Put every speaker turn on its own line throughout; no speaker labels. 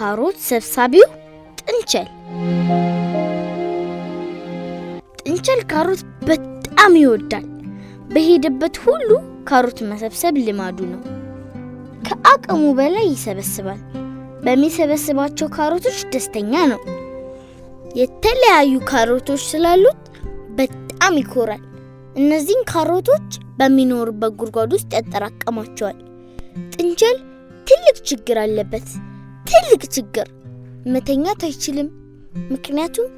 ካሮት ሰብሳቢው ጥንቸል። ጥንቸል ካሮት በጣም ይወዳል። በሄደበት ሁሉ ካሮት መሰብሰብ ልማዱ ነው። ከአቅሙ በላይ ይሰበስባል። በሚሰበስባቸው ካሮቶች ደስተኛ ነው። የተለያዩ ካሮቶች ስላሉት በጣም ይኮራል። እነዚህን ካሮቶች በሚኖርበት ጉድጓድ ውስጥ ያጠራቀማቸዋል። ጥንቸል ትልቅ ችግር አለበት። ትልቅ ችግር። መተኛት አይችልም። ምክንያቱም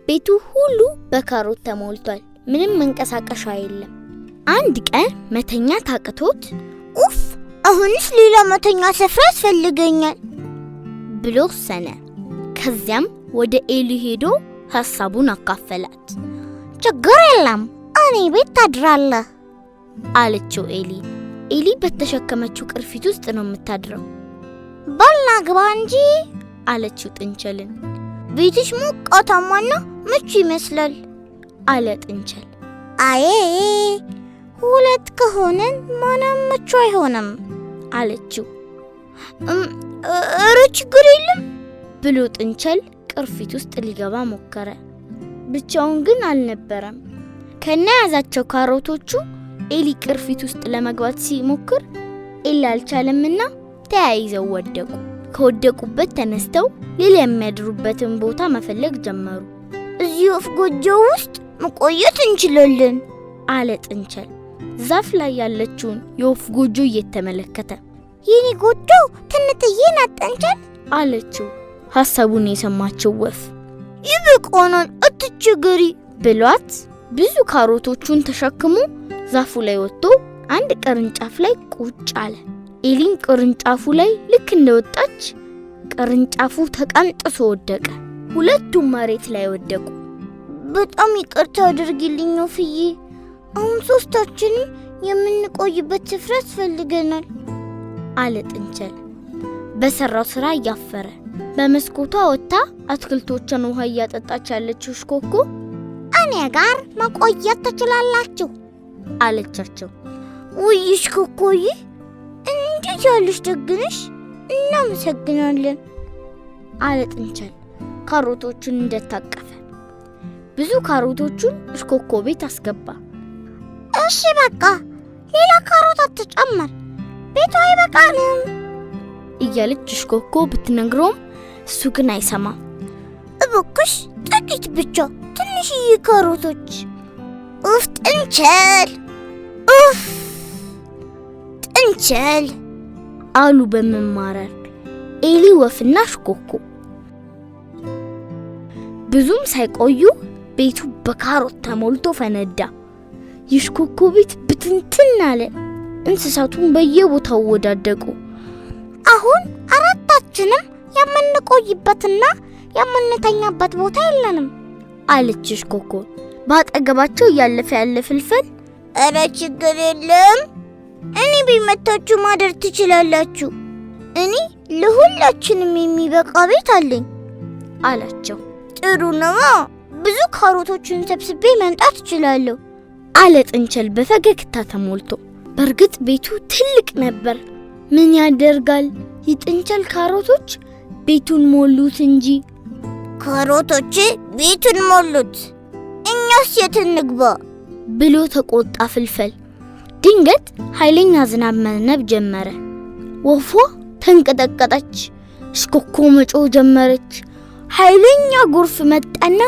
ቤቱ ሁሉ በካሮት ተሞልቷል። ምንም መንቀሳቀሻ የለም። አንድ ቀን መተኛት አቅቶት
ኡፍ፣ አሁንስ ሌላ መተኛ ስፍራ ያስፈልገኛል
ብሎ ወሰነ። ከዚያም ወደ ኤሊ ሄዶ ሐሳቡን አካፈላት።
ችግር የለም፣ እኔ ቤት ታድራለህ
አለችው ኤሊ። ኤሊ በተሸከመችው ቅርፊት ውስጥ ነው የምታድረው።
ባልና ግባ እንጂ
አለችው ጥንቸልን።
ቤትሽ ሞቃታማና ምቹ ይመስላል
አለ ጥንቸል።
አዬ ሁለት ከሆነን ማንም ምቹ አይሆንም
አለችው።
ኧረ ችግር የለም
ብሎ ጥንቸል ቅርፊት ውስጥ ሊገባ ሞከረ። ብቻውን ግን አልነበረም። ከነያዛቸው ካሮቶቹ ኤሊ ቅርፊት ውስጥ ለመግባት ሲሞክር ኤሊ አልቻለምና ተያይዘው ወደቁ። ከወደቁበት ተነስተው ሌላ የሚያድሩበትን ቦታ መፈለግ ጀመሩ።
እዚህ ወፍ ጎጆ ውስጥ መቆየት እንችላለን
አለ ጥንቸል ዛፍ ላይ ያለችውን የወፍ ጎጆ እየተመለከተ።
የኔ ጎጆ ትንጥዬ ናት ጥንቸል
አለችው ሐሳቡን የሰማችው ወፍ።
ይበቃናል፣ አትቸገሪ
ብሏት ብዙ ካሮቶቹን ተሸክሞ ዛፉ ላይ ወጥቶ አንድ ቅርንጫፍ ላይ ቁጭ አለ። ኤሊም ቅርንጫፉ ላይ ልክ እንደወጣች ቅርንጫፉ ተቀንጥሶ ወደቀ። ሁለቱም መሬት ላይ ወደቁ።
በጣም ይቅርታ አድርጊልኝ ወፍዬ፣ አሁን ሶስታችንም የምንቆይበት ስፍራ ያስፈልገናል
አለ ጥንቸል በሰራው ስራ እያፈረ። በመስኮቷ ወጥታ አትክልቶቿን ውሃ እያጠጣች ያለችው ሽኮኮ
እኔ ጋር መቆየት ትችላላችሁ
አለቻቸው።
ውይ ሽኮኮዬ፣ እንዴት ያለሽ ደግነሽ፣ እናመሰግናለን
አለ ጥንቸል ካሮቶቹን እንደታቀፈ። ብዙ ካሮቶቹን ሽኮኮ ቤት አስገባ።
እሺ በቃ ሌላ ካሮት አትጨምር፣ ቤቱ አይበቃንም
እያለች ሽኮኮ ብትነግረውም እሱ ግን አይሰማም።
እባክሽ ጥቂት ብቻ፣ ትንሽዬ ካሮቶች። ኡፍ ጥንቸል፣ ኡፍ ጥንቸል
አሉ በመማረር ኤሊ ወፍና ሽኮኮ። ብዙም ሳይቆዩ ቤቱ በካሮት ተሞልቶ ፈነዳ። የሽኮኮ ቤት ብትንትን አለ። እንስሳቱን በየቦታው ወዳደቁ።
አሁን አራታችንም የምንቆይበትና የምንተኛበት ቦታ የለንም
አለች ሽኮኮ። ባጠገባቸው እያለፈ ያለ ፍልፈል
ኧረ ችግር የለም፣ እኔ ቤመታችሁ ማደር ትችላላችሁ፣ እኔ ለሁላችንም የሚበቃ ቤት አለኝ
አላቸው።
ጥሩ ነው፣ ብዙ ካሮቶችን ሰብስቤ መምጣት እችላለሁ
አለ ጥንቸል በፈገግታ ተሞልቶ። በእርግጥ ቤቱ ትልቅ ነበር። ምን ያደርጋል፣ የጥንቸል ካሮቶች ቤቱን ሞሉት እንጂ።
ካሮቶቼ ቤቱን ሞሉት፣ እኛስ የት እንግባ
ብሎ ተቆጣ ፍልፈል። ድንገት ኃይለኛ ዝናብ መዝነብ ጀመረ። ወፏ ተንቀጠቀጠች። ሽኮኮ መጮህ ጀመረች። ኃይለኛ ጎርፍ መጣና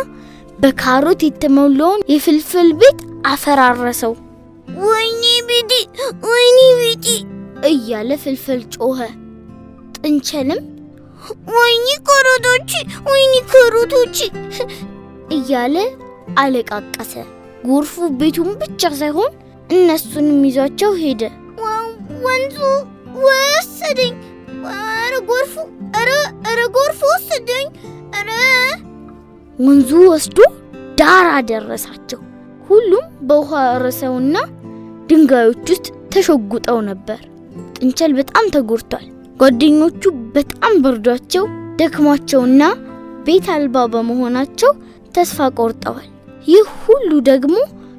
በካሮት የተሞላውን የፍልፈል ቤት አፈራረሰው።
ወይኔ ቤቴ፣ ወይኔ ቤቴ
እያለ ፍልፈል ጮኸ። ጥንቸልም
ወይኔ ካሮቶቼ፣ ወይኔ ካሮቶቼ
እያለ አለቃቀሰ። ጎርፉ ቤቱን ብቻ ሳይሆን እነሱንም ይዟቸው ሄደ።
ወንዙ ወሰደኝ፣ ኧረ ጎርፉ፣ ኧረ ጎርፉ ወሰደኝ፣ ኧረ
ወንዙ ወስዶ ዳር አደረሳቸው። ሁሉም በውሃ ረሰውና ድንጋዮች ውስጥ ተሸጉጠው ነበር። ጥንቸል በጣም ተጎድቷል። ጓደኞቹ በጣም በርዷቸው ደክሟቸውና ቤት አልባ በመሆናቸው ተስፋ ቆርጠዋል። ይህ ሁሉ ደግሞ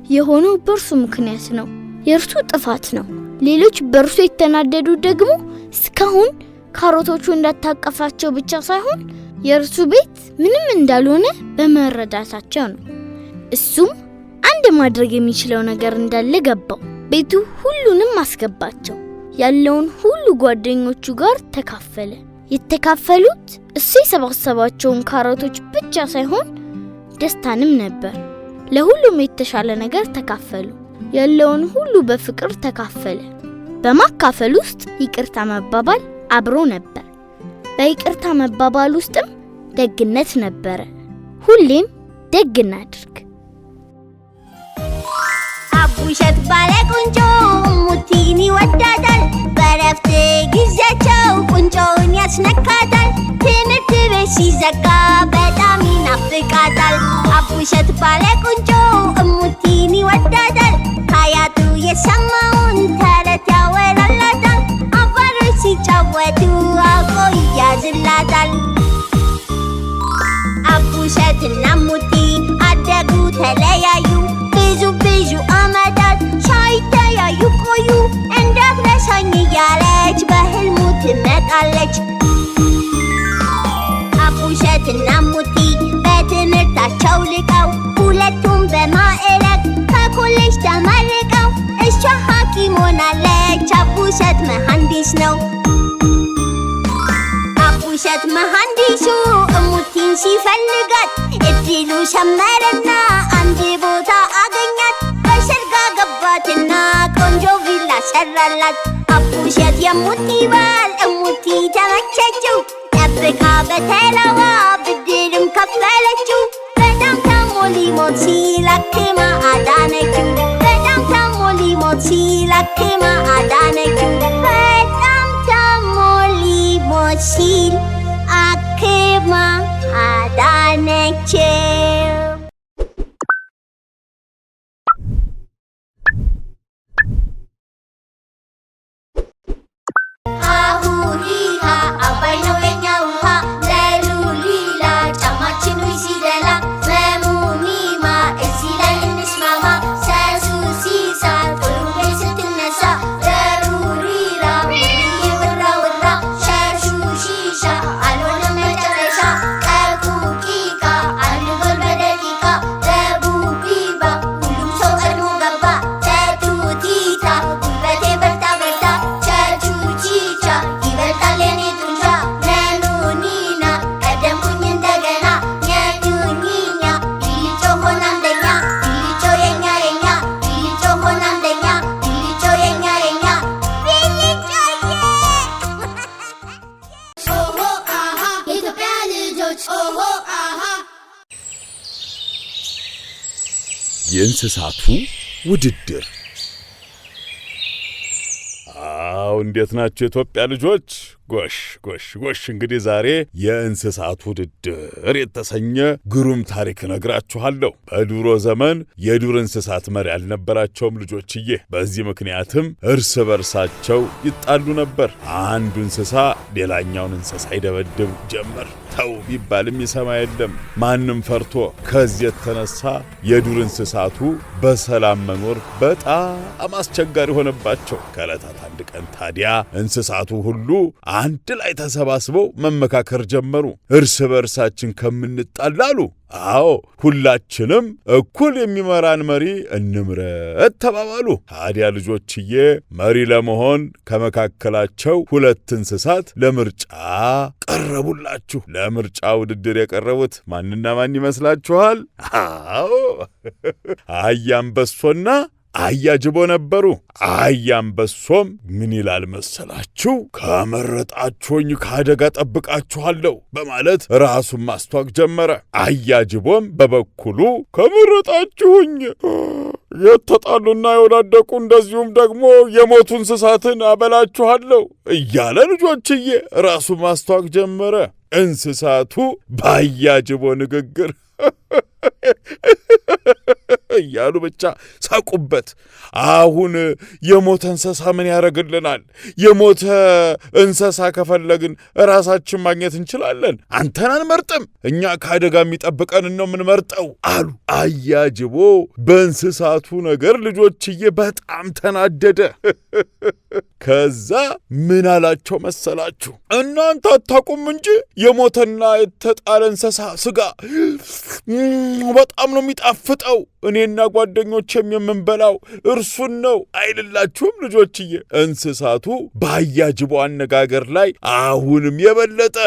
የሆነው በእርሱ ምክንያት ነው። የእርሱ ጥፋት ነው። ሌሎች በእርሱ የተናደዱ ደግሞ እስካሁን ካሮቶቹ እንዳታቀፋቸው ብቻ ሳይሆን የእርሱ ቤት ምንም እንዳልሆነ በመረዳታቸው ነው። እሱም አንድ ማድረግ የሚችለው ነገር እንዳለ ገባው። ቤቱ ሁሉንም አስገባቸው። ያለውን ሁሉ ጓደኞቹ ጋር ተካፈለ። የተካፈሉት እሱ የሰባሰባቸውን ካሮቶች ብቻ ሳይሆን ደስታንም ነበር። ለሁሉም የተሻለ ነገር ተካፈሉ። ያለውን ሁሉ በፍቅር ተካፈለ። በማካፈል ውስጥ ይቅርታ መባባል አብሮ ነበር። በይቅርታ መባባል ውስጥም ደግነት ነበረ። ሁሌም ደግ እናድርግ።
አቡሸት ባለ ቁንጮ ሙቲን ይወዳታል። በረፍት ጊዜያቸው ቁንጮውን ያስነካታል። ትምህርት ቤት ሲዘጋ በጣም ይናፍቃታል። አቡሸት ባለ ቁንጮ ሙቲን ይወዳታል። ከአያቱ የሰማውን ተረት ያወራላታል። አባሮች ሲጫወቱ አውቆ ይያዝላታል። አቡሸትና ሙቲ አደጉ ተለያዩ። ብዙ አመታት ሳይተያዩ ቆዩ። እንዳትረሳኝ እያለች በህልሙ ትመጣለች። አቡሸትና ሙቲ በትምህርታቸው ልቀው ሁለቱም በማዕረግ ከኮሌጅ ተመርቀው እሷ ሐኪም ሆናለች፣ አቡሸት መሐንዲስ ነው። አቡሸት መሐንዲሱ ሙቲን ሲፈልጋት እድሉ ሰመረና አንድ ቦታ አገኛት። በሰርጋ ገባትና ቆንጆ ቪላ ሰራላት። አቡሸት የሙቲ ባል ሙቲ ተመቸችው። ጠብቃ በተራዋ ብድርም ከፈለችው። በጣም ታሞ ሊሞት ሲል አክማ አዳነችው። በጣም ታሞ ሊሞት ሲል አክማ አዳነችው። በጣም ታሞ ሊሞት ሲል አክማ አዳነችው።
የእንስሳቱ ውድድር። እንዴት ናችሁ የኢትዮጵያ ልጆች? ጎሽ እንግዲህ ዛሬ የእንስሳት ውድድር የተሰኘ ግሩም ታሪክ ነግራችኋለሁ። በድሮ ዘመን የዱር እንስሳት መሪ አልነበራቸውም ልጆችዬ። በዚህ ምክንያትም እርስ በርሳቸው ይጣሉ ነበር። አንዱ እንስሳ ሌላኛውን እንስሳ ይደበድብ ጀመር። ተው ቢባልም ይሰማ የለም፣ ማንም ፈርቶ። ከዚህ የተነሳ የዱር እንስሳቱ በሰላም መኖር በጣም አስቸጋሪ ሆነባቸው። ከዕለታት አንድ ቀን ታዲያ እንስሳቱ ሁሉ አንድ ላይ ተሰባስበው መመካከር ጀመሩ። እርስ በርሳችን ከምንጣላሉ ሁላችንም እኩል የሚመራን መሪ እንምረጥ ተባባሉ። ታዲያ ልጆችዬ መሪ ለመሆን ከመካከላቸው ሁለት እንስሳት ለምርጫ ቀረቡላችሁ። ለምርጫ ውድድር የቀረቡት ማንና ማን ይመስላችኋል? አህያ አንበሶና አህያ ጅቦ ነበሩ። አህያ አንበሶም ምን ይላል መሰላችሁ? ከመረጣችሁኝ ከአደጋ ጠብቃችኋለሁ በማለት ራሱን ማስተዋወቅ ጀመረ። አህያ ጅቦም በበኩሉ ከመረጣችሁኝ የተጣሉና የወዳደቁ እንደዚሁም ደግሞ የሞቱ እንስሳትን አበላችኋለሁ እያለ ልጆችዬ ራሱን ማስተዋወቅ ጀመረ። እንስሳቱ ባያጅቦ ንግግር እያሉ ብቻ ሳቁበት። አሁን የሞተ እንስሳ ምን ያደርግልናል? የሞተ እንስሳ ከፈለግን ራሳችን ማግኘት እንችላለን። አንተን አንመርጥም፣ እኛ ከአደጋ የሚጠብቀን ነው የምንመርጠው አሉ። አያጅቦ በእንስሳቱ ነገር ልጆችዬ በጣም ተናደደ። ከዛ ምን አላቸው መሰላችሁ? እናንተ አታውቁም እንጂ የሞተና የተጣለ እንስሳ ስጋ በጣም ነው የሚጣፍጠው። እኔና ጓደኞቼም የምንበላው እርሱን ነው አይልላችሁም ልጆችዬ? እንስሳቱ በአያጅቦ አነጋገር ላይ አሁንም የበለጠ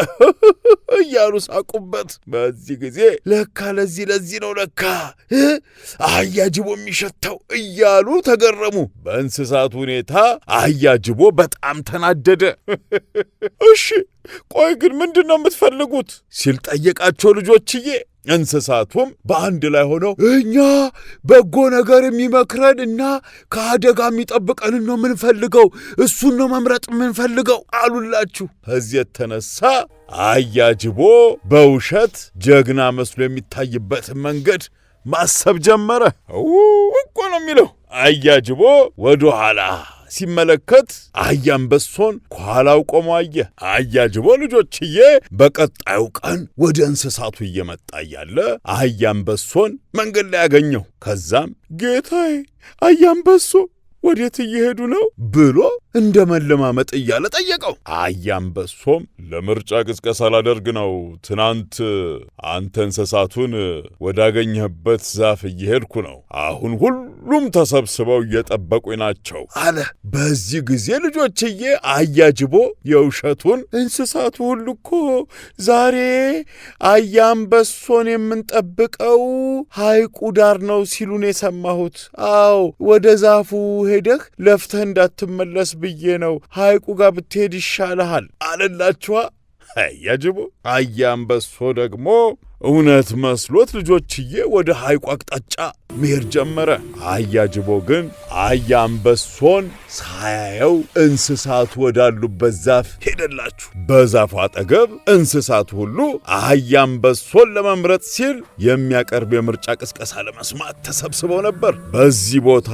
እያሉ ሳቁበት። በዚህ ጊዜ ለካ ለዚህ ነው ለካ አያጅቦ የሚሸተው እያሉ ተገረሙ። በእንስሳቱ ሁኔታ አያጅቦ በጣም ተናደደ። እሺ ቆይ ግን ምንድን ነው የምትፈልጉት ሲል ጠየቃቸው ልጆችዬ። እንስሳቱም በአንድ ላይ ሆነው እኛ በጎ ነገር የሚመክረን እና ከአደጋ የሚጠብቀን ነው የምንፈልገው፣ እሱን ነው መምረጥ የምንፈልገው አሉላችሁ። ከዚህ የተነሳ አያጅቦ በውሸት ጀግና መስሎ የሚታይበትን መንገድ ማሰብ ጀመረ። እኮ ነው የሚለው። አያጅቦ ወደ ኋላ ሲመለከት አያንበሶን ከኋላው ቆሞ አየ። አያጅቦ ልጆችዬ በቀጣዩ ቀን ወደ እንስሳቱ እየመጣ እያለ አያንበሶን መንገድ ላይ ያገኘው። ከዛም ጌታዬ አያንበሶ ወዴት እየሄዱ ነው ብሎ እንደ መለማመጥ እያለ ጠየቀው። አያንበሶም ለምርጫ ቅስቀሳ ላደርግ ነው፣ ትናንት አንተ እንስሳቱን ወዳገኘህበት ዛፍ እየሄድኩ ነው፣ አሁን ሁሉም ተሰብስበው እየጠበቁኝ ናቸው አለ። በዚህ ጊዜ ልጆችዬ አያጅቦ የውሸቱን እንስሳቱ ሁሉ እኮ ዛሬ አያንበሶን የምንጠብቀው ሐይቁ ዳር ነው ሲሉን የሰማሁት። አዎ ወደ ዛፉ ሄደህ ለፍተህ እንዳትመለስ ብዬ ነው፣ ሐይቁ ጋር ብትሄድ ይሻልሃል አለላችኋ። አያጅቦ አያንበሶ ደግሞ እውነት መስሎት ልጆችዬ ወደ ሐይቁ አቅጣጫ መሄድ ጀመረ። አያጅቦ ግን አያንበሶን ሳያየው እንስሳቱ ወዳሉበት ዛፍ ሄደላችሁ። በዛፉ አጠገብ እንስሳቱ ሁሉ አያንበሶን ለመምረጥ ሲል የሚያቀርብ የምርጫ ቅስቀሳ ለመስማት ተሰብስበው ነበር። በዚህ ቦታ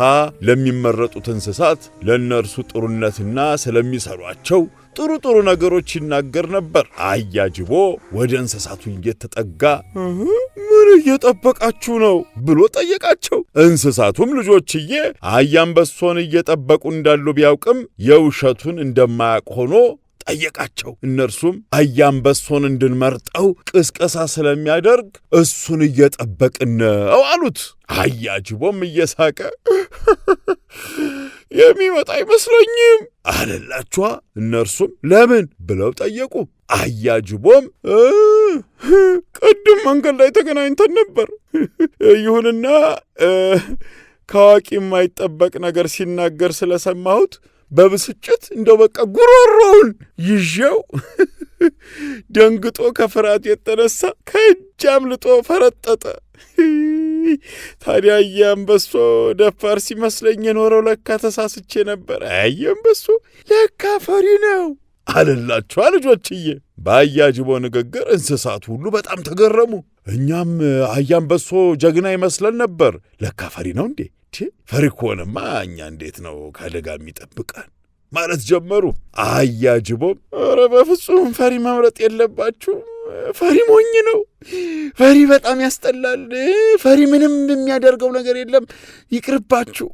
ለሚመረጡት እንስሳት ለእነርሱ ጥሩነትና ስለሚሰሯቸው ጥሩ ነገሮች ይናገር ነበር። አያጅቦ ወደ እንስሳቱ እየተጠጋ ምን እየጠበቃችሁ ነው ብሎ ጠየቃቸው። እንስሳቱም ልጆችዬ አያንበሶን እየጠበቁ እንዳሉ ቢያውቅም የውሸቱን እንደማያውቅ ሆኖ ጠየቃቸው። እነርሱም አያንበሶን እንድንመርጠው ቅስቀሳ ስለሚያደርግ እሱን እየጠበቅን ነው አሉት። አያጅቦም እየሳቀ የሚመጣ አይመስለኝም አለላችኋ። እነርሱም ለምን ብለው ጠየቁ። አያጅቦም ቅድም መንገድ ላይ ተገናኝተን ነበር፣ ይሁንና ከአዋቂ የማይጠበቅ ነገር ሲናገር ስለሰማሁት በብስጭት እንደው በቃ ጉሮሮውን ይዤው ደንግጦ ከፍርሃት የተነሳ ከእጅ አምልጦ ፈረጠጠ። ታዲያ አያንበሶ ደፋር ሲመስለኝ የኖረው ለካ ተሳስቼ ነበር። አያንበሶ ለካ ፈሪ ነው አለላችኋ ልጆችዬ። በአያጅቦ ንግግር እንስሳት ሁሉ በጣም ተገረሙ። እኛም አያንበሶ ጀግና ይመስለን ነበር፣ ለካ ፈሪ ነው እንዴ? ፈሪ ከሆነማ እኛ እንዴት ነው ከአደጋ የሚጠብቀን ማለት ጀመሩ። አያጅቦም ኧረ በፍጹም ፈሪ መምረጥ የለባችሁም፣ ፈሪ ሞኝ ነው፣ ፈሪ በጣም ያስጠላል፣ ፈሪ ምንም የሚያደርገው ነገር የለም፣ ይቅርባችሁ።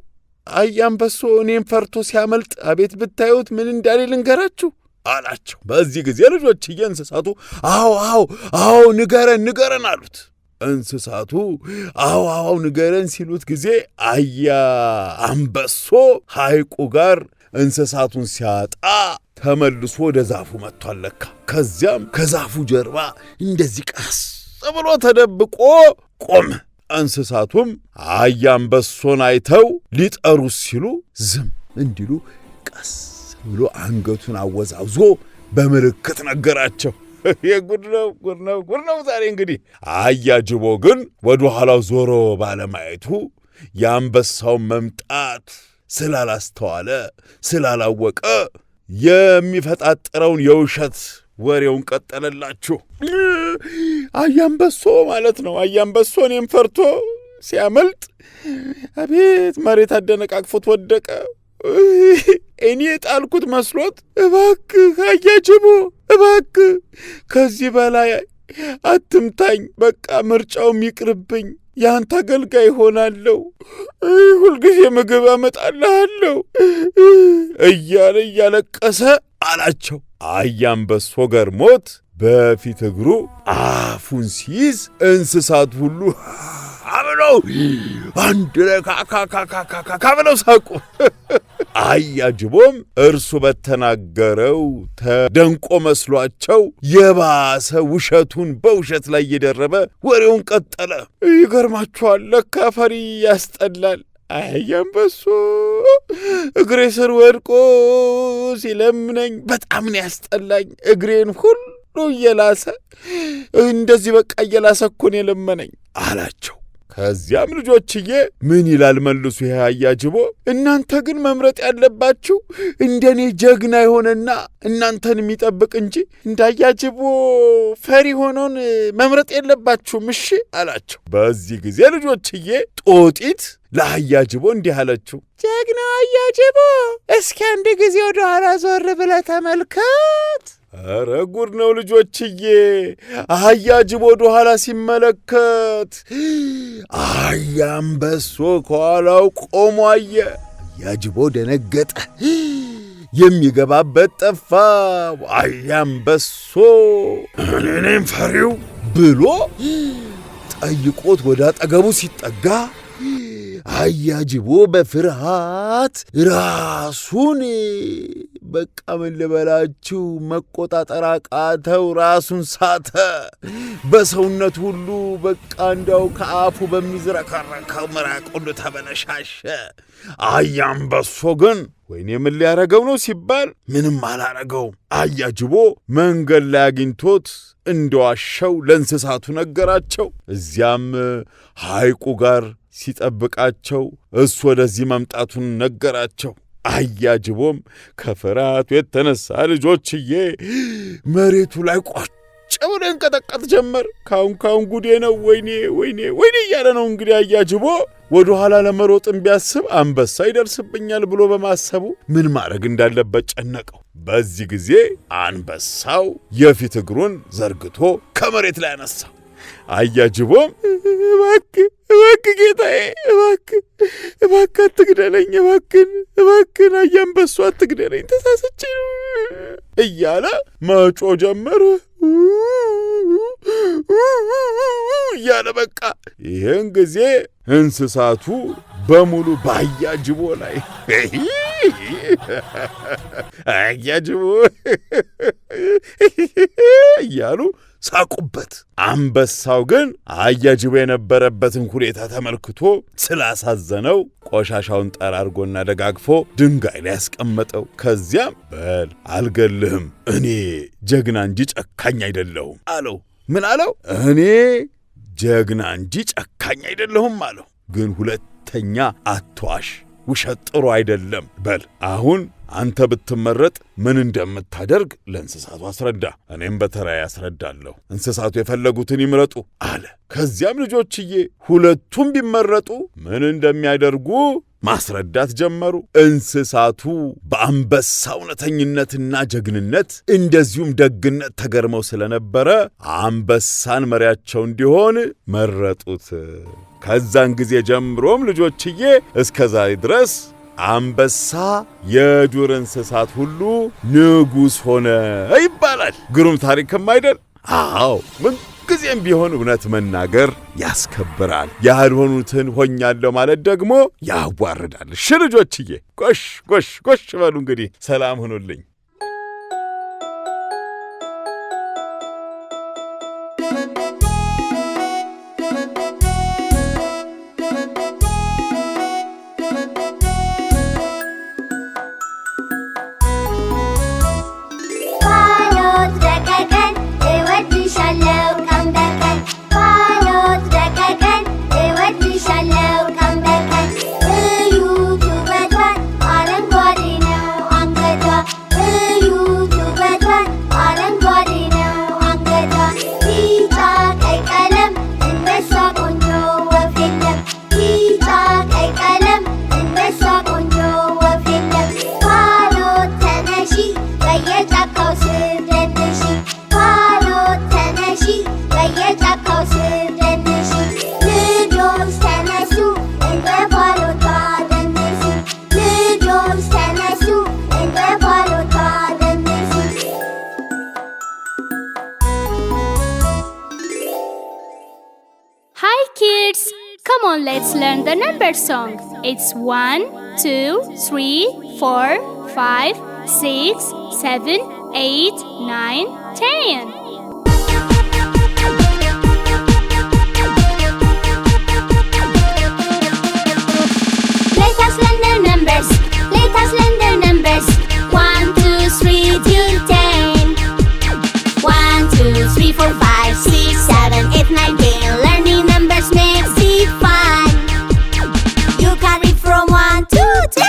አያንበሶ እኔም ፈርቶ ሲያመልጥ አቤት ብታዩት ምን እንዳለ ልንገራችሁ አላቸው። በዚህ ጊዜ ልጆችዬ እንስሳቱ አዎ ንገረን አሉት። እንስሳቱ አዎ ንገረን ሲሉት ጊዜ አያንበሶ ሐይቁ ጋር እንስሳቱን ሲያጣ ተመልሶ ወደ ዛፉ መጥቷል ለካ። ከዚያም ከዛፉ ጀርባ እንደዚህ ቀስ ብሎ ተደብቆ ቆመ። እንስሳቱም አያንበሶን አይተው ሊጠሩ ሲሉ ዝም እንዲሉ ቀስ ብሎ አንገቱን አወዛውዞ በምልክት ነገራቸው። የጉድ ነው ዛሬ እንግዲህ። አያጅቦ ግን ወደ ኋላው ዞሮ ባለማየቱ የአንበሳውን መምጣት ስላላስተዋለ ስላላወቀ የሚፈጣጠረውን የውሸት ወሬውን ቀጠለላችሁ። አያንበሶ ማለት ነው። አያንበሶ እኔም ፈርቶ ሲያመልጥ አቤት መሬት አደነቃቅፎት ወደቀ። እኔ ጣልኩት መስሎት እባክህ አያጅቦ እባክህ ከዚህ በላይ አትምታኝ፣ በቃ ምርጫውም ይቅርብኝ፣ ያንተ አገልጋይ ሆናለሁ፣ ሁልጊዜ ምግብ አመጣልሃለሁ እያለ እያለቀሰ አላቸው። አያንበሶ ገርሞት በፊት እግሩ አፉን ሲይዝ እንስሳት ሁሉ አብለው አንድ ላይ ካካካካካ ብለው ሳቁ። አያጅቦም እርሱ በተናገረው ተደንቆ መስሏቸው የባሰ ውሸቱን በውሸት ላይ እየደረበ ወሬውን ቀጠለ። ይገርማችኋል፣ ለካ ፈሪ ያስጠላል። አያንበሶ እግሬ ስር ወድቆ ሲለምነኝ በጣም ነው ያስጠላኝ። እግሬን ሁሉ እየላሰ እንደዚህ በቃ እየላሰ እኮ ነው የለመነኝ አላቸው። ከዚያም ልጆችዬ ምን ይላል መልሱ ይሄ አያጅቦ? እናንተ ግን መምረጥ ያለባችሁ እንደኔ ጀግና የሆነና እናንተን የሚጠብቅ እንጂ እንዳያጅቦ ፈሪ ሆኖን መምረጥ የለባችሁም እሺ አላቸው። በዚህ ጊዜ ልጆችዬ ጦጢት ለአያጅቦ እንዲህ አለችው። ጀግና አያጅቦ እስኪ አንድ ጊዜ ወደ ኋላ ዞር ብለህ ተመልከት። ኧረ ጉድ ነው ልጆችዬ! አያጅቦ ወደ ኋላ ሲመለከት አያንበሶ ከኋላው ቆሞ አየ። አያጅቦ ደነገጠ፣ የሚገባበት ጠፋ። አያንበሶ እኔ ነኝ ፈሪው ብሎ ጠይቆት ወደ አጠገቡ ሲጠጋ አያጅቦ በፍርሃት ራሱን በቃ ምን ልበላችሁ መቆጣጠር አቃተው። ራሱን ሳተ። በሰውነት ሁሉ በቃ እንዲያው ከአፉ በሚዝረከረከው ምራቅ ሁሉ ተበለሻሸ። አያንበሶ ግን ወይኔ ምን ሊያረገው ነው ሲባል ምንም አላረገው። አያጅቦ መንገድ ላይ አግኝቶት እንደዋሸው ለእንስሳቱ ነገራቸው። እዚያም ሐይቁ ጋር ሲጠብቃቸው እሱ ወደዚህ መምጣቱን ነገራቸው። አያጅቦም ከፍርሃቱ የተነሳ ልጆችዬ መሬቱ ላይ ቋጭ ብሎ እንቀጠቀጥ ጀመር። ካሁን ጉዴ ነው ወይኔ ወይኔ ወይኔ እያለ ነው እንግዲህ። አያጅቦ ወደ ኋላ ለመሮጥም ቢያስብ አንበሳ ይደርስብኛል ብሎ በማሰቡ ምን ማድረግ እንዳለበት ጨነቀው። በዚህ ጊዜ አንበሳው የፊት እግሩን ዘርግቶ ከመሬት ላይ አነሳው። አያጅቦም እባክህ ጌታዬ እባክህ አትግደለኝ፣ እባክህን አያንበሶ አትግደለኝ፣ ተሳስቼ እያለ መጮ ጀመረ እያለ በቃ። ይህን ጊዜ እንስሳቱ በሙሉ በአያጅቦ ላይ አያጅቦ እያሉ ሳቁበት። አንበሳው ግን አያጅቦ የነበረበትን ሁኔታ ተመልክቶ ስላሳዘነው ቆሻሻውን ጠራርጎና ደጋግፎ ድንጋይ ላይ ያስቀመጠው። ከዚያም በል አልገልህም፣ እኔ ጀግና እንጂ ጨካኝ አይደለሁም አለው። ምን አለው? እኔ ጀግና እንጂ ጨካኝ አይደለሁም አለው። ግን ሁለተኛ አትዋሽ፣ ውሸት ጥሩ አይደለም። በል አሁን አንተ ብትመረጥ ምን እንደምታደርግ ለእንስሳቱ አስረዳ፣ እኔም በተራዬ ያስረዳለሁ። እንስሳቱ የፈለጉትን ይምረጡ አለ። ከዚያም ልጆችዬ ሁለቱም ቢመረጡ ምን እንደሚያደርጉ ማስረዳት ጀመሩ። እንስሳቱ በአንበሳ እውነተኝነትና ጀግንነት እንደዚሁም ደግነት ተገርመው ስለነበረ አንበሳን መሪያቸው እንዲሆን መረጡት። ከዛን ጊዜ ጀምሮም ልጆችዬ እስከ ዛሬ ድረስ አንበሳ የዱር እንስሳት ሁሉ ንጉሥ ሆነ ይባላል። ግሩም ታሪክም አይደል? አዎ፣ ምንጊዜም ቢሆን እውነት መናገር ያስከብራል። ያልሆኑትን ሆኛለሁ ማለት ደግሞ ያዋርዳል። እሺ ልጆችዬ፣ ጎሽ በሉ እንግዲህ ሰላም ሁኑልኝ።
on, let's learn the number song. It's 1, 2, 3, 4, 5, 6, 7, 8, 9, 10.
Let us learn the numbers. Let us learn the numbers. 1, 2, 3 till 10. 1, 2, 3, 4, 5, 6, 7, 8, 9, 10. Learning numbers makes it fun. You can read from 1 to 10.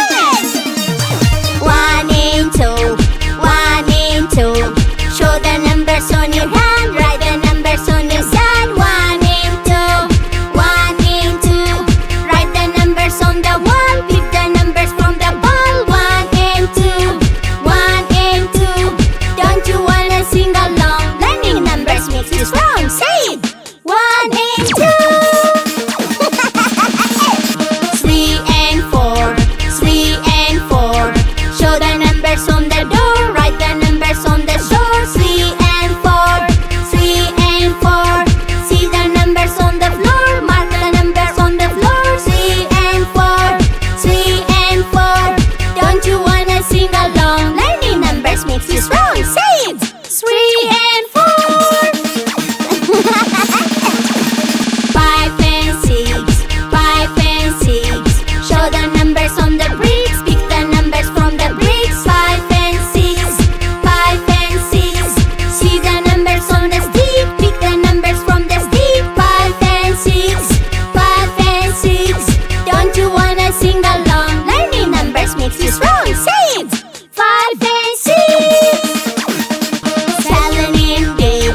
1 and 2, 1 and 2. Show the numbers on your hand. Write the numbers on your side. 1 and 2, 1 and 2. Write the numbers on the wall. Pick the numbers from the ball. 1 and 2, 1 and 2. Don't you wanna sing along? Learning numbers makes you strong. Say it. 1 and 2. 3 and 4, 3 and 4. Show the numbers on the door. Write the numbers on the shore. 3 and 4, 3 and 4. See the numbers on the floor. Mark the numbers on the floor. 3 and 4, 3 and 4. Don't you wanna sing along? Learning numbers makes you strong. Say it. 3 and 4. 5 and 6, 5 and 6. Show the numbers on the bricks. Pick the numbers from the bricks. 5 and 6, 5 and 6. See the numbers on the stick. Pick the numbers from the stick. 5 and 6, 5 and 6. Don't you wanna sing along? Learning numbers makes you strong. Say it. 5 and 6. 7 and 8,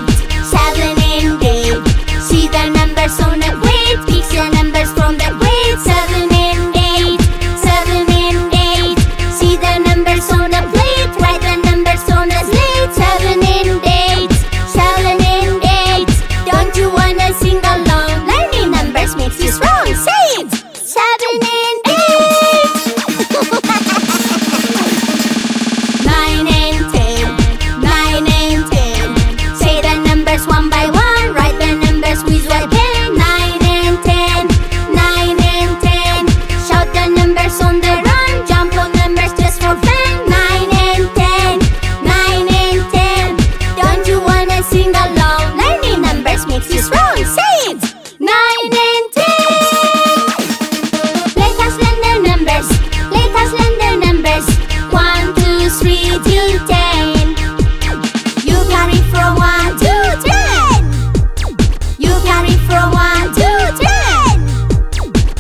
7 and 8. See the numbers on the grade. Pick the numbers from the grade. 7 and 8, 7 and 8. See the numbers on the plate. Write the numbers on the slate. 7 and 8, 7 and 8. Don't you wanna sing along? Learning numbers makes you strong. Say it. 7 and 8. 9 and 10, 9 and 10. Say the numbers one by one. Write the numbers with white pen. 9 and 10, 9 and 10. Shout the numbers on the run. Jump on numbers just for fun. 9 and 10, 9 and 10. Don't you wanna sing along? Learning numbers makes you strong. Say it. 9 and 10. Let us learn the numbers. Let us learn the numbers. 1, 2, 3 till 10. You can read from 1 to 10. You can read from 1 to 10.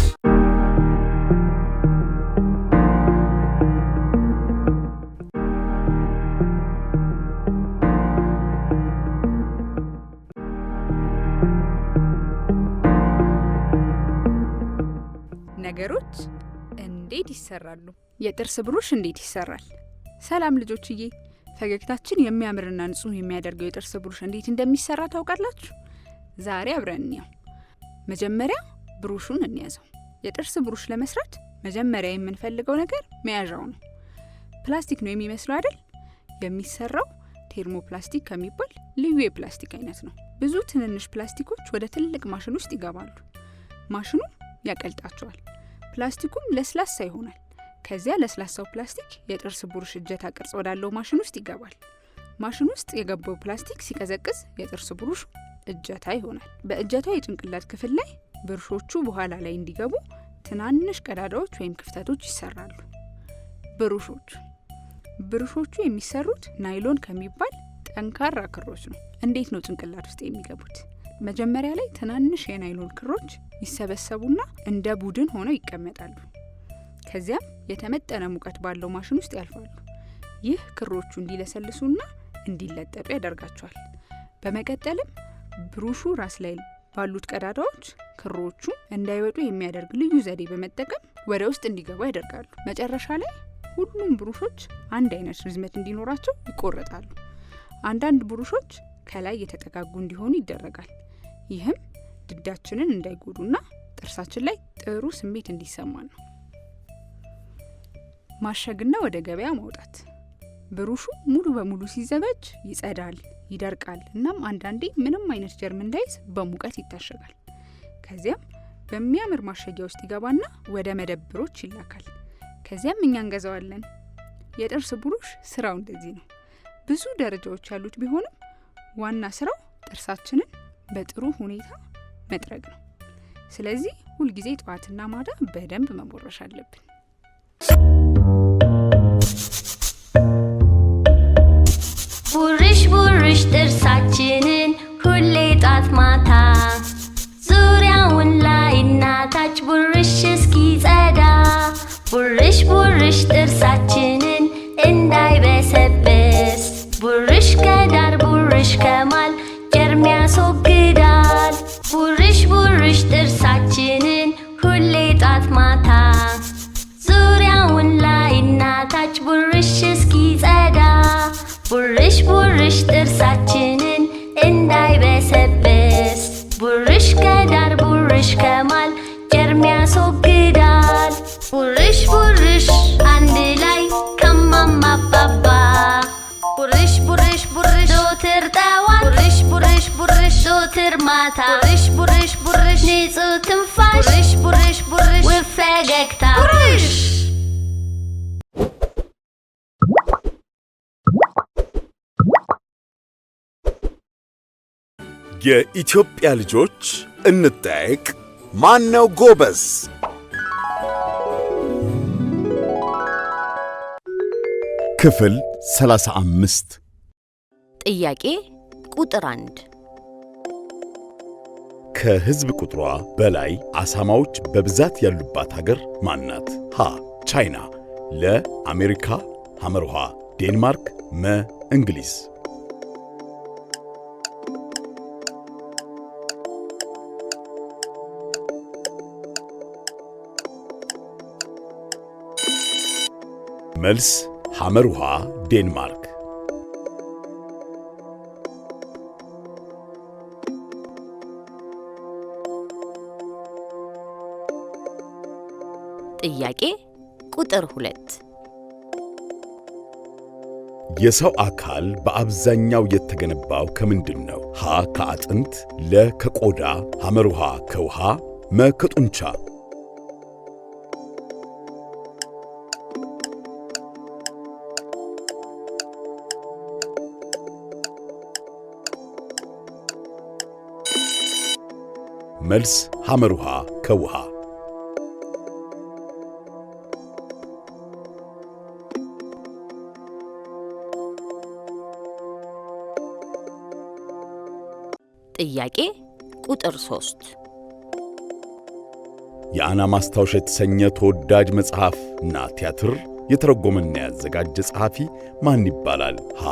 ነገሮች እንዴት ይሰራሉ? የጥርስ ብሩሽ እንዴት ይሰራል? ሰላም ልጆችዬ፣ ፈገግታችን የሚያምርና ንጹህ የሚያደርገው የጥርስ ብሩሽ እንዴት እንደሚሰራ ታውቃላችሁ? ዛሬ አብረን እንየው። መጀመሪያ ብሩሹን እንያዘው። የጥርስ ብሩሽ ለመስራት መጀመሪያ የምንፈልገው ነገር መያዣው ነው። ፕላስቲክ ነው የሚመስለው አይደል? የሚሰራው ቴርሞፕላስቲክ ከሚባል ልዩ የፕላስቲክ አይነት ነው። ብዙ ትንንሽ ፕላስቲኮች ወደ ትልቅ ማሽን ውስጥ ይገባሉ። ማሽኑ ያቀልጣቸዋል። ፕላስቲኩም ለስላሳ ይሆናል። ከዚያ ለስላሳው ፕላስቲክ የጥርስ ብሩሽ እጀታ ቅርጽ ወዳለው ማሽን ውስጥ ይገባል። ማሽን ውስጥ የገባው ፕላስቲክ ሲቀዘቅዝ የጥርስ ብሩሽ እጀታ ይሆናል። በእጀታው የጭንቅላት ክፍል ላይ ብሩሾቹ በኋላ ላይ እንዲገቡ ትናንሽ ቀዳዳዎች ወይም ክፍተቶች ይሰራሉ። ብሩሾቹ የሚሰሩት ናይሎን ከሚባል ጠንካራ ክሮች ነው። እንዴት ነው ጭንቅላት ውስጥ የሚገቡት? መጀመሪያ ላይ ትናንሽ የናይሎን ክሮች ይሰበሰቡና እንደ ቡድን ሆነው ይቀመጣሉ። ከዚያም የተመጠነ ሙቀት ባለው ማሽን ውስጥ ያልፋሉ። ይህ ክሮቹ እንዲለሰልሱና እንዲለጠጡ ያደርጋቸዋል። በመቀጠልም ብሩሹ ራስ ላይ ባሉት ቀዳዳዎች ክሮቹ እንዳይወጡ የሚያደርግ ልዩ ዘዴ በመጠቀም ወደ ውስጥ እንዲገቡ ያደርጋሉ። መጨረሻ ላይ ሁሉም ብሩሾች አንድ አይነት ርዝመት እንዲኖራቸው ይቆረጣሉ። አንዳንድ ብሩሾች ከላይ የተጠጋጉ እንዲሆኑ ይደረጋል። ይህም ድዳችንን እንዳይጎዱና ጥርሳችን ላይ ጥሩ ስሜት እንዲሰማን ነው። ማሸግና ወደ ገበያ ማውጣት። ብሩሹ ሙሉ በሙሉ ሲዘጋጅ ይጸዳል፣ ይደርቃል። እናም አንዳንዴ ምንም አይነት ጀርም እንዳይዝ በሙቀት ይታሸጋል። ከዚያም በሚያምር ማሸጊያ ውስጥ ይገባና ወደ መደብሮች ይላካል። ከዚያም እኛ እንገዛዋለን። የጥርስ ብሩሽ ስራው እንደዚህ ነው። ብዙ ደረጃዎች ያሉት ቢሆንም ዋና ስራው ጥርሳችንን በጥሩ ሁኔታ መጥረግ ነው። ስለዚህ ሁል ጊዜ ጠዋትና ማታ በደንብ መቦረሽ አለብን።
ቡርሽ ቡርሽ ጥርሳችንን ሁሌ ጧት ማታ ዙሪያውን ላይና ታች ቡርሽ እስኪጸዳ ቡርሽ ቡርሽ ጥርሳችንን እንዳይበሰብስ ቡርሽ ከዳር ቡርሽ ከማል ጀርም ያስወግዳል ቡርሽ ቡርሽ ጥርሳችንን ሁሌ ጧት ማታ ዙሪያውን ላይና ታች ቡርሽ እስኪጸዳ ቡርሽ ቡርሽ ጥርሳችንን እንዳይበሰብስ ቡርሽ ከዳር ቡርሽ ከማል ጀርም ያስወግዳል ቡርሽ ቡርሽ አንድ ላይ ከማማ አባባ ቡርሽ ቡርሽ ቡርሽ ዞትር ጠዋት ቡርሽ ቡርሽ ቡርሽ ዞትር ማታ ቡርሽ ቡርሽ ቡርሽ ንጹህ ትንፋሽ ቡርሽ ቡርሽ ቡርሽ ውብ ፈገግታ ቡርሽ
የኢትዮጵያ ልጆች እንጠያየቅ። ማን ነው ጎበዝ? ክፍል 35
ጥያቄ ቁጥር 1
ከህዝብ ቁጥሯ በላይ አሳማዎች በብዛት ያሉባት ሀገር ማናት? ሀ ቻይና፣ ለ አሜሪካ፣ ሐመርሃ ዴንማርክ፣ መ እንግሊዝ። መልስ ሐመርሃ ዴንማርክ።
ጥያቄ ቁጥር 2
የሰው አካል በአብዛኛው የተገነባው ከምንድን ነው? ሀ ከአጥንት፣ ለ ከቆዳ፣ ሐመርሃ ከውሃ፣ መ ከጡንቻ። መልስ ሐመርሃ ከውሃ።
ጥያቄ ቁጥር 3
የአና ማስታወሻ የተሰኘ ተወዳጅ መጽሐፍና ቲያትር የተረጎመና ያዘጋጀ ጸሐፊ ማን ይባላል? ሀ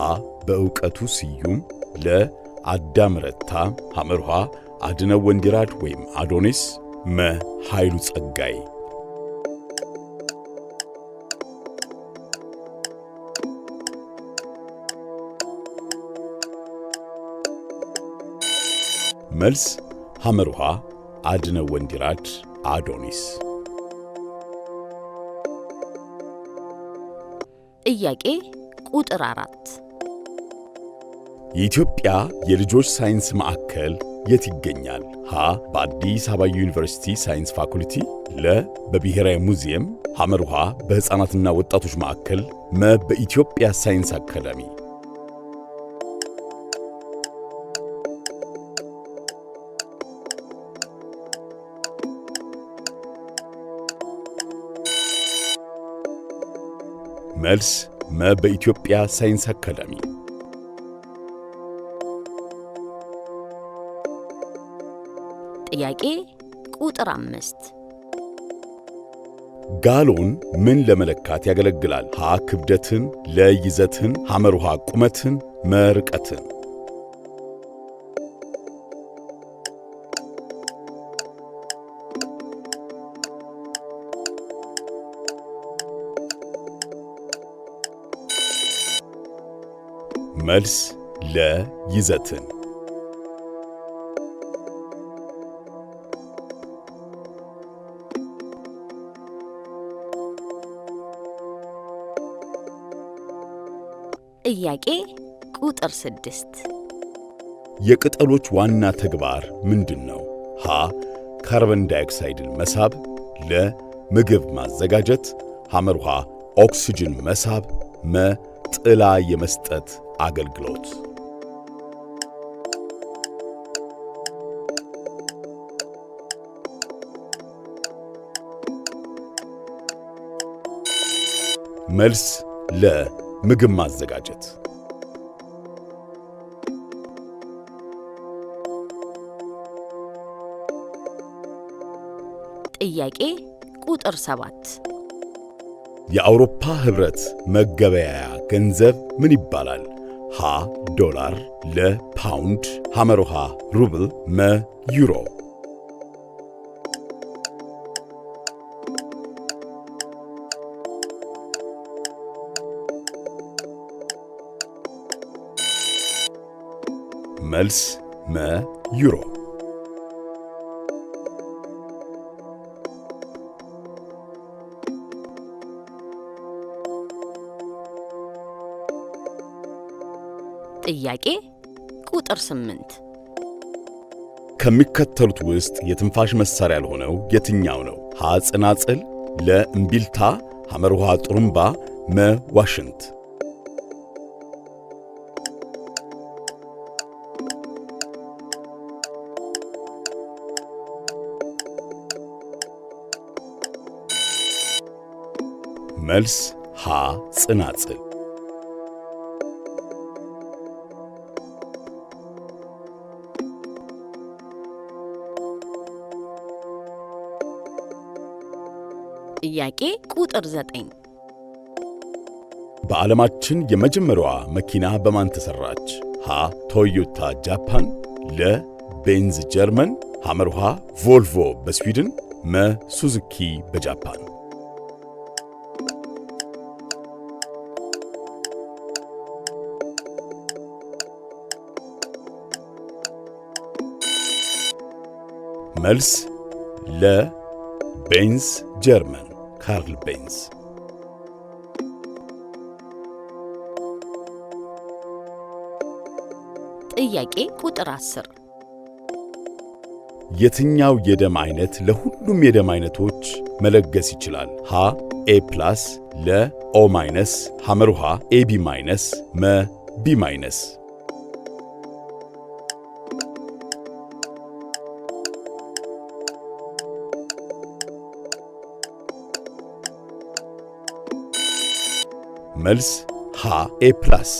በእውቀቱ ስዩም፣ ለ አዳም ረታ፣ ሐመርሃ አድነው ወንዲራድ ወይም አዶኒስ፣ መ ኃይሉ ጸጋይ። መልስ ሐመርሃ አድነው ወንዲራድ አዶኒስ።
ጥያቄ ቁጥር 4
የኢትዮጵያ የልጆች ሳይንስ ማዕከል የት ይገኛል? ሀ በአዲስ አበባ ዩኒቨርሲቲ ሳይንስ ፋኩልቲ፣ ለ በብሔራዊ ሙዚየም፣ ሐመርሃ በሕፃናትና ወጣቶች ማዕከል፣ መ በኢትዮጵያ ሳይንስ አካዳሚ። መልስ መ በኢትዮጵያ ሳይንስ አካዳሚ።
ጥያቄ ቁጥር 5
ጋሎን ምን ለመለካት ያገለግላል? ሀ ክብደትን፣ ለ ይዘትን፣ ሐመርሃ ቁመትን፣ መ ርቀትን። መልስ ለ ይዘትን።
ጥያቄ ቁጥር 6
የቅጠሎች ዋና ተግባር ምንድን ነው? ሀ ካርበን ዳይኦክሳይድን መሳብ፣ ለ ምግብ ማዘጋጀት፣ ሐመርሃ ኦክሲጅን መሳብ፣ መ ጥላ የመስጠት አገልግሎት። መልስ ለ ምግብ ማዘጋጀት።
ጥያቄ ቁጥር 7
የአውሮፓ ህብረት መገበያያ ገንዘብ ምን ይባላል? ሀ ዶላር፣ ለ ፓውንድ፣ ሐመርሃ ሩብል፣ መ ዩሮ። መልስ መ ዩሮ።
ጥያቄ ቁጥር 8
ከሚከተሉት ውስጥ የትንፋሽ መሳሪያ ያልሆነው የትኛው ነው? ሀ ጽናጽል፣ ለ እምቢልታ፣ ሐመርሃ ጥሩምባ፣ መ ዋሽንት። መልስ ሀ ጽናጽል።
ጥያቄ ቁጥር 9
በዓለማችን የመጀመሪያዋ መኪና በማን ተሰራች? ሀ ቶዮታ ጃፓን፣ ለ ቤንዝ ጀርመን፣ ሐመርሃ ቮልቮ በስዊድን፣ መ ሱዙኪ በጃፓን። መልስ ለ ቤንዝ ጀርመን፣ ካርል ቤንዝ።
ጥያቄ ቁጥር 10
የትኛው የደም አይነት ለሁሉም የደም አይነቶች መለገስ ይችላል? ሀ ኤ ፕላስ፣ ለ ኦ ማይነስ፣ ሐመርሃ ኤ ቢ ማይነስ፣ መ ቢ ማይነስ። መልስ ሀ ኤ ፕላስ።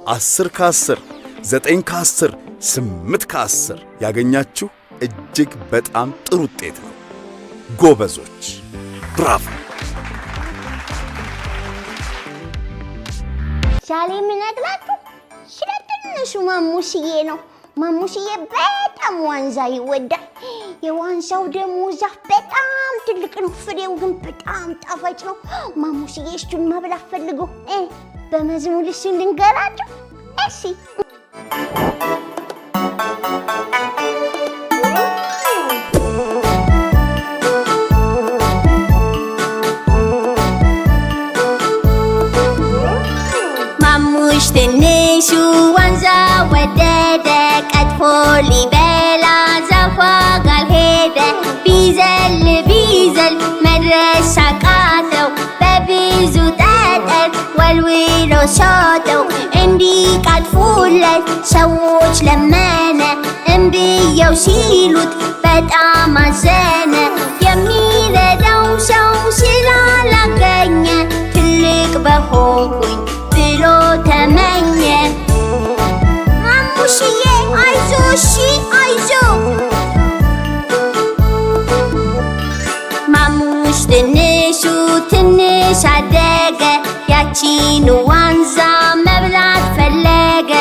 አስር ከ10 9 ከ10 8 ከ10 ያገኛችሁ እጅግ በጣም ጥሩ ውጤት ነው። ጎበዞች፣ ብራቮ።
ዛሬ የምነግራችሁ ስለ ትንሹ ማሙሽዬ ነው። ማሙሽዬ በጣም ዋንዛ ይወዳል። የዋንዛው ደግሞ ዛፍ በጣም ትልቅ ነው፣ ፍሬው ግን በጣም ጣፋጭ ነው። ማሙሽዬ እሱን መብላት ፈልጎ በመዝሙር እሱን ልንገራችሁ። እሺ
ማሙሽ ትንሹ ዋንዛ ወደደ፣ ቀጥፎ ሊበላ ዛፏ ጋር ሄደ። ቢዘል ቢዘል መድረስ አቃተው፣ በብዙ ጠጠር ወልውሎ ሾጠው። እንዲቀጥፉለት ሰዎች ለመነ፣ እምብየው ሲሉት በጣም አዘነ። የሚረዳው ሰው ስላላገኘ ትልቅ በሆንኩኝ ብሎ ተመኘ። ማሙሽዬ አይዞ እሺ አይዞ። ማሙሽ ትንሹ ትንሽ አደገ፣ ያቺን ዋንዛ መብላት ፈለገ።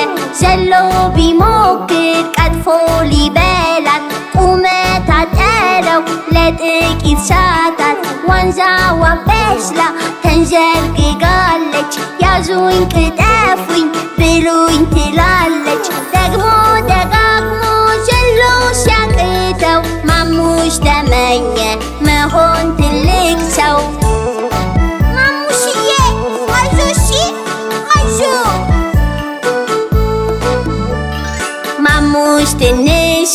ዘሎ ቢሞክር ቀጥፎ ሊበላት ቁመት አጠረው ለጥቂት ሰዓታት። ዋንዛዋ በስላ ተንዘርግጋለች፣ ያዙኝ ቅጠፉኝ ብሉኝ ትላለች። ደግሞ ደጋግሞ ዘሎ ሲያቅተው ማሙሽ ተመኘ መሆን ትልቅ ሰው። ማሙሽዬ ማሙሽ ትንሹ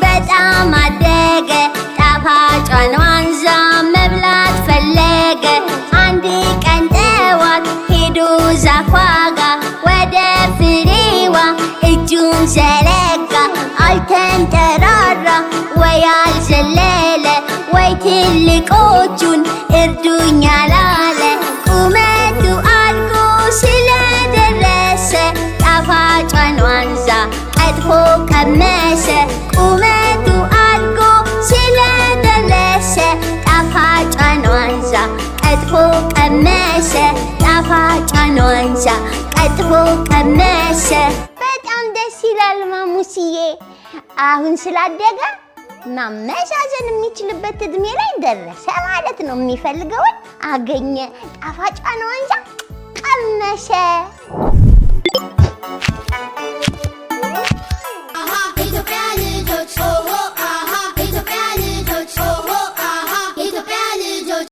በጣም አደገ ጣፋጯን ዋንዛ መብላት ፈለገ አንድ ቀን ጠዋት ሄዶ ዛፏ ጋር ወደ ፍሬዋ እጁን ዘረጋ አልተንጠራራ ወይ አልዘለለ ወይ ትልቆቹን እርዱኝ አላለ ቁመቱ አድጎ ስለደረሰ ጣፋጯን ዋንዛ ቀጥፎ ቀመሰ ቁመቱ አድጎ ስለደረሰ ጣፋጯን ዋንዛ ቀጥፎ ቀመሰ ጣፋጯን ዋንዛ ቀጥፎ ቀመሰ በጣም ደስ ይላል ማሙስዬ አሁን ስላደገ ማመዛዘን የሚችልበት እድሜ ላይ ደረሰ ማለት ነው የሚፈልገውን አገኘ ጣፋጯን ዋንዛ ቀመሰ